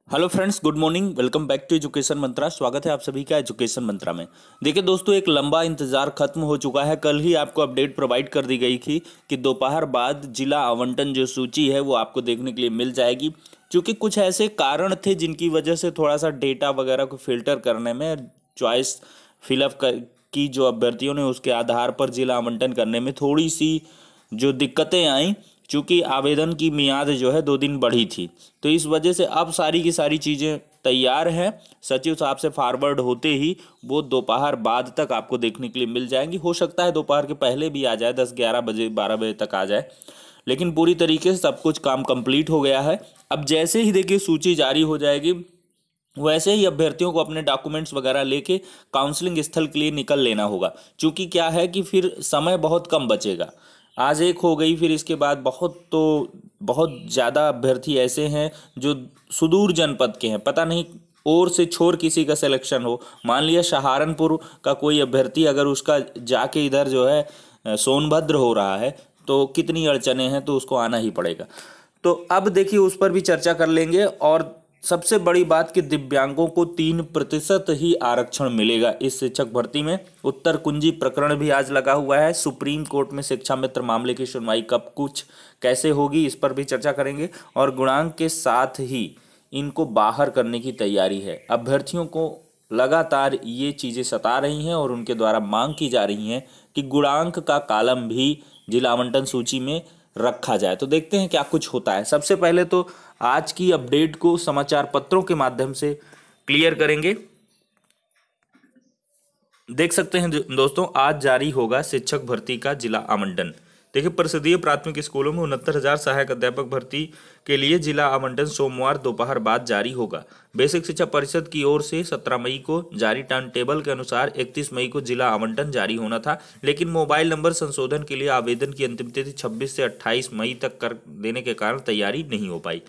Hello friends, good morning. Welcome back to Education Mantra. स्वागत है आप सभी का एजुकेशन मंत्रा में। देखिए दोस्तों, एक लंबा इंतजार खत्म हो चुका है। कल ही आपको अपडेट प्रोवाइड कर दी गई थी कि दोपहर बाद जिला आवंटन जो सूची है वो आपको देखने के लिए मिल जाएगी। क्योंकि कुछ ऐसे कारण थे जिनकी वजह से थोड़ा सा डेटा वगैरह को फिल्टर करने में, चॉइस फिलअप की जो अभ्यर्थियों ने उसके आधार पर जिला आवंटन करने में थोड़ी सी जो दिक्कतें आई, चूंकि आवेदन की मियाद जो है 2 दिन बढ़ी थी। तो इस वजह से अब सारी की सारी चीज़ें तैयार हैं। सचिव साहब से फॉरवर्ड होते ही वो दोपहर बाद तक आपको देखने के लिए मिल जाएंगी। हो सकता है दोपहर के पहले भी आ जाए, 10-11 बजे 12 बजे तक आ जाए, लेकिन पूरी तरीके से सब कुछ काम कंप्लीट हो गया है। अब जैसे ही देखिए सूची जारी हो जाएगी, वैसे ही अभ्यर्थियों को अपने डॉक्यूमेंट्स वगैरह लेके काउंसलिंग स्थल के लिए निकल लेना होगा। क्योंकि क्या है कि फिर समय बहुत कम बचेगा। आज एक हो गई, फिर इसके बाद बहुत ज़्यादा अभ्यर्थी ऐसे हैं जो सुदूर जनपद के हैं। पता नहीं और से छोर किसी का सिलेक्शन हो। मान लिया सहारनपुर का कोई अभ्यर्थी, अगर उसका जाके इधर जो है सोनभद्र हो रहा है, तो कितनी अड़चने हैं, तो उसको आना ही पड़ेगा। तो अब देखिए उस पर भी चर्चा कर लेंगे। और सबसे बड़ी बात कि दिव्यांगों को 3% ही आरक्षण मिलेगा इस शिक्षक भर्ती में। उत्तर कुंजी प्रकरण भी आज लगा हुआ है। सुप्रीम कोर्ट में शिक्षा मित्र मामले की सुनवाई कब कुछ कैसे होगी, इस पर भी चर्चा करेंगे। और गुणांक के साथ ही इनको बाहर करने की तैयारी है। अभ्यर्थियों को लगातार ये चीज़ें सता रही हैं और उनके द्वारा मांग की जा रही हैं कि गुणांक का कॉलम भी जिला आवंटन सूची में रखा जाए। तो देखते हैं क्या कुछ होता है। सबसे पहले तो आज की अपडेट को समाचार पत्रों के माध्यम से क्लियर करेंगे। देख सकते हैं दोस्तों, आज जारी होगा शिक्षक भर्ती का जिला आवंटन। देखिए, परिषदीय प्राथमिक स्कूलों में 69,000 सहायक अध्यापक भर्ती के लिए जिला आवंटन सोमवार दोपहर बाद जारी होगा। बेसिक शिक्षा परिषद की ओर से 17 मई को जारी टाइम टेबल के अनुसार 31 मई को जिला आवंटन जारी होना था, लेकिन मोबाइल नंबर संशोधन के लिए आवेदन की अंतिम तिथि 26 से 28 मई तक कर देने के कारण तैयारी नहीं हो पाई।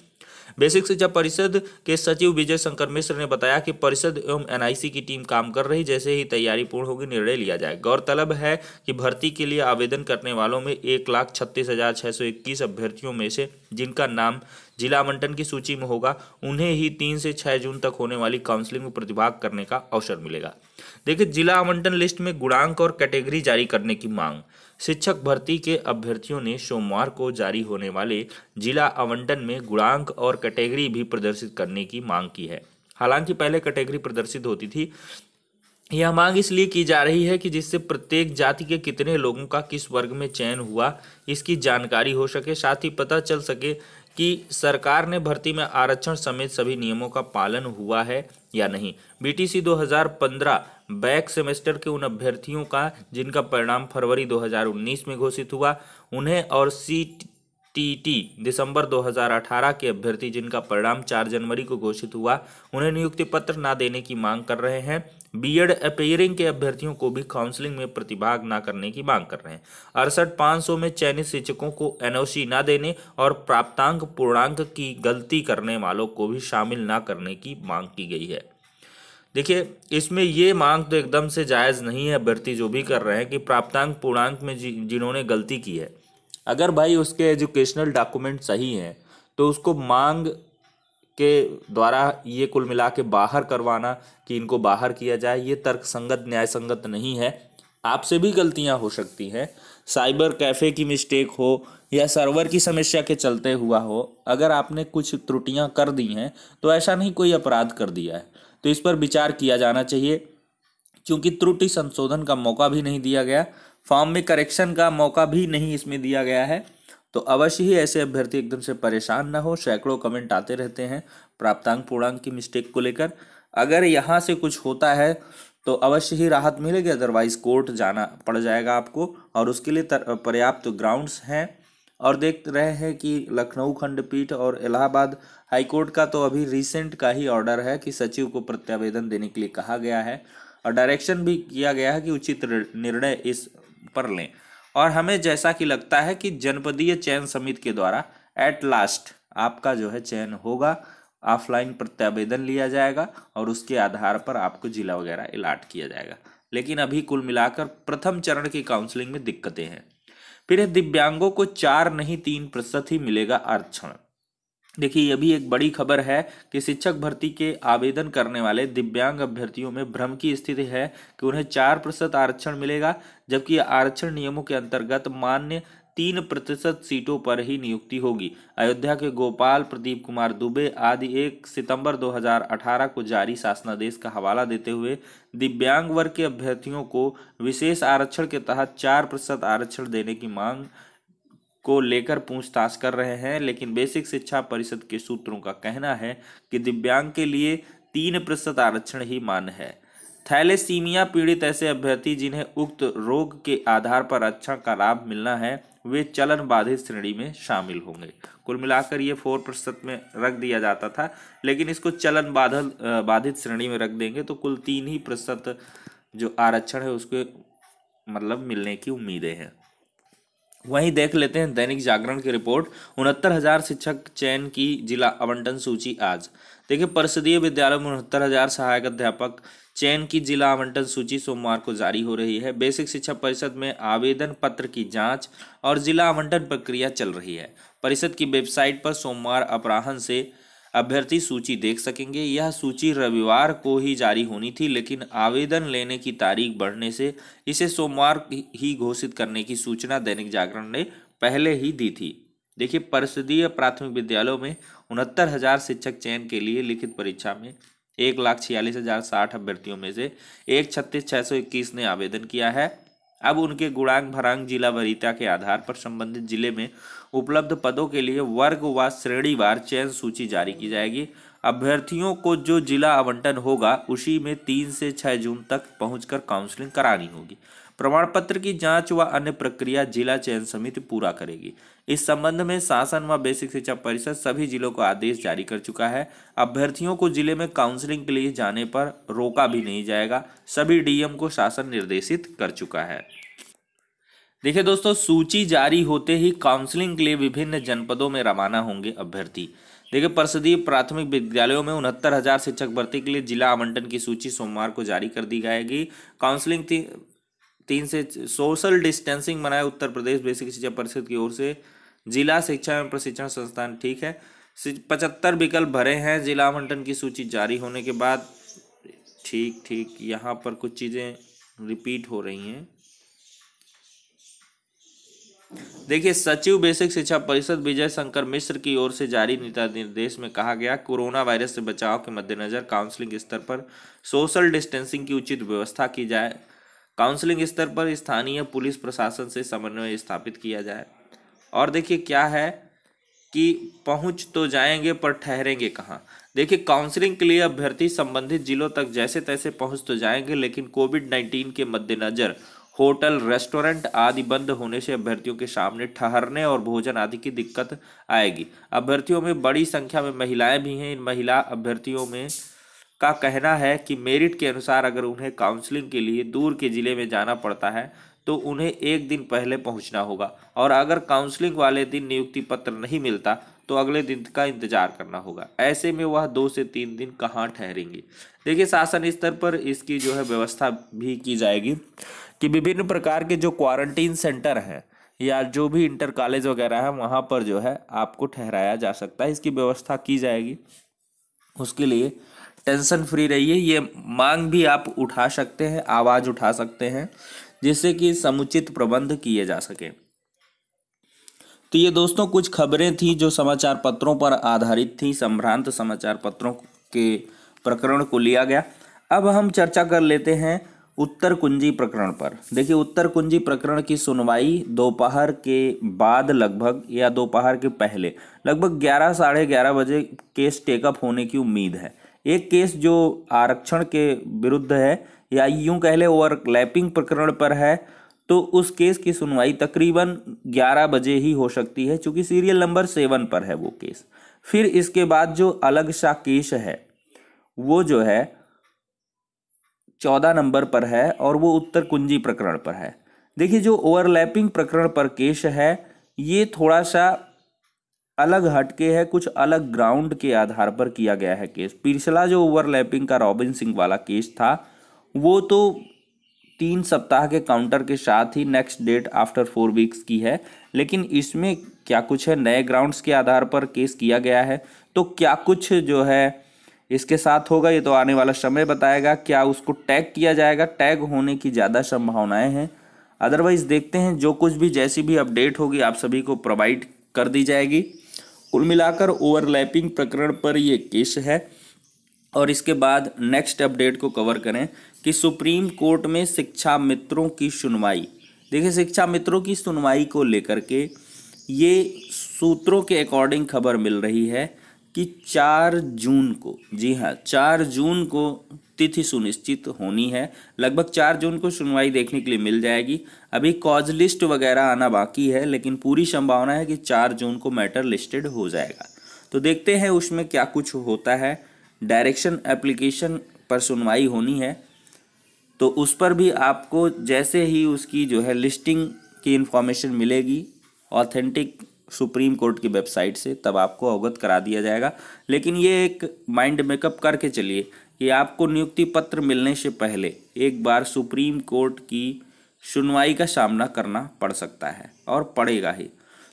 बेसिक शिक्षा परिषद के सचिव विजय शंकर मिश्र ने बताया कि परिषद एवं एनआईसी की टीम काम कर रही, जैसे ही तैयारी पूर्ण होगी निर्णय लिया जाए। गौरतलब है कि भर्ती के लिए आवेदन करने वालों में 1,36,621 अभ्यर्थियों में से जिनका नाम जिला आवंटन की सूची में होगा, उन्हें ही 3 से 6 जून तक होने वाली काउंसलिंग में प्रतिभाग करने का अवसर मिलेगा। देखिए, जिला आवंटन लिस्ट में गुणांक और कैटेगरी जारी करने की मांग। शिक्षक भर्ती के अभ्यर्थियों ने सोमवार को जारी होने वाले जिला आवंटन में गुणांक और कैटेगरी भी प्रदर्शित करने की मांग की है। हालांकि पहले कैटेगरी प्रदर्शित होती थी। यह मांग इसलिए की जा रही है कि जिससे प्रत्येक जाति के कितने लोगों का किस वर्ग में चयन हुआ, इसकी जानकारी हो सके। साथ ही पता चल सके कि सरकार ने भर्ती में आरक्षण समेत सभी नियमों का पालन हुआ है या नहीं। बीटीसी 2015 बैक सेमेस्टर के उन अभ्यर्थियों का जिनका परिणाम फरवरी 2019 में घोषित हुआ, उन्हें, और सीटीटी दिसंबर 2018 के अभ्यर्थी जिनका परिणाम 4 जनवरी को घोषित हुआ, उन्हें नियुक्ति पत्र न देने की मांग कर रहे हैं। बीएड अपीयरिंग के अभ्यर्थियों को भी काउंसलिंग में प्रतिभाग न करने की मांग कर रहे हैं। 68,500 में चयनित शिक्षकों को एनओसी न देने और प्राप्तांक पूर्णांक की गलती करने वालों को भी शामिल न करने की मांग की गई है। देखिए, इसमें ये मांग तो एकदम से जायज़ नहीं है। अभ्यर्थी जो भी कर रहे हैं कि प्राप्तांक पूर्णांक में जिन्होंने गलती की है, अगर भाई उसके एजुकेशनल डॉक्यूमेंट सही हैं, तो उसको मांग के द्वारा ये कुल मिला के बाहर करवाना कि इनको बाहर किया जाए, ये तर्कसंगत न्याय संगत नहीं है। आपसे भी गलतियां हो सकती हैं, साइबर कैफ़े की मिस्टेक हो या सर्वर की समस्या के चलते हुआ हो। अगर आपने कुछ त्रुटियां कर दी हैं तो ऐसा नहीं कोई अपराध कर दिया है, तो इस पर विचार किया जाना चाहिए। क्योंकि त्रुटि संशोधन का मौका भी नहीं दिया गया, फॉर्म में करेक्शन का मौका भी नहीं इसमें दिया गया है। तो अवश्य ही ऐसे अभ्यर्थी एकदम से परेशान ना हो। सैकड़ों कमेंट आते रहते हैं प्राप्तांक पूर्णांक की मिस्टेक को लेकर। अगर यहाँ से कुछ होता है तो अवश्य ही राहत मिलेगी, अदरवाइज कोर्ट जाना पड़ जाएगा आपको, और उसके लिए पर्याप्त ग्राउंड्स हैं। और देख रहे हैं कि लखनऊ खंडपीठ और इलाहाबाद हाईकोर्ट का तो अभी रिसेंट का ही ऑर्डर है कि सचिव को प्रत्यावेदन देने के लिए कहा गया है, और डायरेक्शन भी किया गया है कि उचित निर्णय इस पर लें। और हमें जैसा कि लगता है कि जनपदीय चयन समिति के द्वारा एट लास्ट आपका जो है चयन होगा, ऑफलाइन प्रत्यावेदन लिया जाएगा और उसके आधार पर आपको जिला वगैरह अलॉट किया जाएगा। लेकिन अभी कुल मिलाकर प्रथम चरण की काउंसलिंग में दिक्कतें हैं। फिर दिव्यांगों को 4 नहीं 3% ही मिलेगा आरक्षण। देखिए ये भी एक बड़ी खबर है कि शिक्षक भर्ती के आवेदन करने वाले दिव्यांग अभ्यर्थियों में भ्रम की स्थिति है कि उन्हें 4% आरक्षण मिलेगा, जबकि आरक्षण नियमों के अंतर्गत मान्य 3% सीटों पर ही नियुक्ति होगी। अयोध्या के गोपाल प्रदीप कुमार दुबे आदि 1 सितंबर 2018 को जारी शासनादेश का हवाला देते हुए दिव्यांग वर्ग के अभ्यर्थियों को विशेष आरक्षण के तहत 4% आरक्षण देने की मांग को लेकर पूछताछ कर रहे हैं, लेकिन बेसिक शिक्षा परिषद के सूत्रों का कहना है कि दिव्यांग के लिए 3% आरक्षण ही मान्य है। थैलेसीमिया पीड़ित ऐसे अभ्यर्थी जिन्हें उक्त रोग के आधार पर आरक्षण का लाभ मिलना है, वे चलन बाधित श्रेणी में शामिल होंगे। कुल मिलाकर ये 4% में रख दिया जाता था, लेकिन इसको चलन बाधित श्रेणी में रख देंगे तो कुल 3% जो आरक्षण है उसके मतलब मिलने की उम्मीदें हैं। वहीं देख लेते हैं दैनिक जागरण की रिपोर्ट, 69,000 शिक्षक चयन की जिला आवंटन सूची आज। देखिए परिषदीय विद्यालयों में 69,000 सहायक अध्यापक चयन की जिला आवंटन सूची सोमवार को जारी हो रही है। बेसिक शिक्षा परिषद में आवेदन पत्र की जांच और जिला आवंटन प्रक्रिया चल रही है। परिषद की वेबसाइट पर सोमवार अपराह्न से अभ्यर्थी सूची देख सकेंगे। यह सूची रविवार को ही जारी होनी थी, लेकिन आवेदन लेने की तारीख बढ़ने से इसे सोमवार ही घोषित करने की सूचना दैनिक जागरण ने पहले ही दी थी। देखिए परिषदीय प्राथमिक विद्यालयों में 69,000 शिक्षक चयन के लिए लिखित परीक्षा में 1,46,060 अभ्यर्थियों में से 1,36,621 ने आवेदन किया है। अब उनके गुणांक भरांक जिला वरीयता के आधार पर संबंधित जिले में उपलब्ध पदों के लिए वर्ग व श्रेणीवार चयन सूची जारी की जाएगी। अभ्यर्थियों को जो जिला आवंटन होगा उसी में 3 से 6 जून तक पहुंचकर काउंसलिंग करानी होगी। प्रमाण पत्र की जांच व अन्य प्रक्रिया जिला चयन समिति पूरा करेगी। इस संबंध में शासन व बेसिक शिक्षा परिषद सभी जिलों को आदेश जारी कर चुका है। अभ्यर्थियों को जिले में काउंसलिंग के लिए जाने पर रोका भी नहीं जाएगा। सभी डीएम को शासन निर्देशित कर चुका है। देखिए दोस्तों, सूची जारी होते ही काउंसलिंग के लिए विभिन्न जनपदों में रवाना होंगे अभ्यर्थी। देखिए परिषदीय प्राथमिक विद्यालयों में 69,000 शिक्षक भर्ती के लिए जिला आवंटन की सूची सोमवार को जारी कर दी जाएगी। काउंसलिंग 3 से सोशल डिस्टेंसिंग बनाए उत्तर प्रदेश बेसिक शिक्षा परिषद की ओर से जिला शिक्षा एवं प्रशिक्षण संस्थान, ठीक है। 75 विकल्प भरे हैं जिला आवंटन की सूची जारी होने के बाद। ठीक यहाँ पर कुछ चीज़ें रिपीट हो रही हैं। देखिए सचिव बेसिक शिक्षा परिषद विजय शंकर मिश्र की ओर से जारी निर्देश में कहा गया, कोरोना वायरस से बचाव के मद्देनजर काउंसलिंग स्तर पर सोशल डिस्टेंसिंग की उचित व्यवस्था की जाए। काउंसलिंग स्तर पर स्थानीय पुलिस प्रशासन से समन्वय स्थापित किया जाए। और देखिए क्या है कि पहुंच तो जाएंगे पर ठहरेंगे कहाँ। देखिए काउंसलिंग के लिए अभ्यर्थी संबंधित जिलों तक जैसे तैसे पहुंच तो जाएंगे, लेकिन कोविड-19 के मद्देनजर होटल, रेस्टोरेंट आदि बंद होने से अभ्यर्थियों के सामने ठहरने और भोजन आदि की दिक्कत आएगी। अभ्यर्थियों में बड़ी संख्या में महिलाएं भी हैं। इन महिला अभ्यर्थियों में का कहना है कि मेरिट के अनुसार अगर उन्हें काउंसलिंग के लिए दूर के जिले में जाना पड़ता है तो उन्हें 1 दिन पहले पहुंचना होगा, और अगर काउंसलिंग वाले दिन नियुक्ति पत्र नहीं मिलता तो अगले दिन का इंतजार करना होगा। ऐसे में वह 2 से 3 दिन कहाँ ठहरेंगे। देखिए शासन स्तर पर इसकी जो है व्यवस्था भी की जाएगी कि विभिन्न प्रकार के जो क्वारंटीन सेंटर हैं या जो भी इंटर कॉलेज वगैरह है वहाँ पर जो है आपको ठहराया जा सकता है, इसकी व्यवस्था की जाएगी। उसके लिए टेंशन फ्री रहिए। ये मांग भी आप उठा सकते हैं, आवाज़ उठा सकते हैं, जिससे कि समुचित प्रबंध किए जा सके। तो ये दोस्तों कुछ खबरें थी जो समाचार पत्रों पर आधारित थी। संभ्रांत समाचार पत्रों के प्रकरण को लिया गया। अब हम चर्चा कर लेते हैं उत्तर कुंजी प्रकरण पर। देखिए उत्तर कुंजी प्रकरण की सुनवाई दोपहर के बाद लगभग या दोपहर के पहले लगभग 11 साढ़े 11 बजे केस टेकअप होने की उम्मीद है। एक केस जो आरक्षण के विरुद्ध है या यूं कह ले ओवरलैपिंग प्रकरण पर है, तो उस केस की सुनवाई तकरीबन 11 बजे ही हो सकती है, चूंकि सीरियल नंबर 7 पर है वो केस। फिर इसके बाद जो अलग सा केस है वो जो है 14 नंबर पर है और वो उत्तर कुंजी प्रकरण पर है। देखिए जो ओवरलैपिंग प्रकरण पर केस है ये थोड़ा सा अलग हटके है, कुछ अलग ग्राउंड के आधार पर किया गया है केस। पिछला जो ओवरलैपिंग का रॉबिन सिंह वाला केस था वो तो 3 सप्ताह के काउंटर के साथ ही नेक्स्ट डेट आफ्टर 4 वीक्स की है, लेकिन इसमें क्या कुछ है, नए ग्राउंड्स के आधार पर केस किया गया है, तो क्या कुछ जो है इसके साथ होगा ये तो आने वाला समय बताएगा। क्या उसको टैग किया जाएगा, टैग होने की ज़्यादा संभावनाएं हैं। अदरवाइज देखते हैं, जो कुछ भी जैसी भी अपडेट होगी आप सभी को प्रोवाइड कर दी जाएगी। कुल मिलाकर ओवरलैपिंग प्रकरण पर ये केस है। और इसके बाद नेक्स्ट अपडेट को कवर करें कि सुप्रीम कोर्ट में शिक्षा मित्रों की सुनवाई। देखिए, शिक्षा मित्रों की सुनवाई को लेकर के ये सूत्रों के अकॉर्डिंग खबर मिल रही है कि 4 जून को, जी हाँ 4 जून को तिथि सुनिश्चित होनी है। लगभग 4 जून को सुनवाई देखने के लिए मिल जाएगी। अभी कॉज लिस्ट वगैरह आना बाकी है, लेकिन पूरी संभावना है कि 4 जून को मैटर लिस्टेड हो जाएगा। तो देखते हैं उसमें क्या कुछ होता है। डायरेक्शन एप्लीकेशन पर सुनवाई होनी है, तो उस पर भी आपको जैसे ही उसकी जो है लिस्टिंग की इन्फॉर्मेशन मिलेगी ऑथेंटिक सुप्रीम कोर्ट की वेबसाइट से, तब आपको अवगत करा दिया जाएगा। लेकिन ये एक माइंड मेकअप करके चलिए कि आपको नियुक्ति पत्र मिलने से पहले एक बार सुप्रीम कोर्ट की सुनवाई का सामना करना पड़ सकता है, और पड़ेगा ही।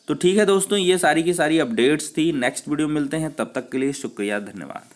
तो ठीक है दोस्तों, ये सारी की सारी अपडेट्स थी। नेक्स्ट वीडियो मिलते हैं, तब तक के लिए शुक्रिया, धन्यवाद।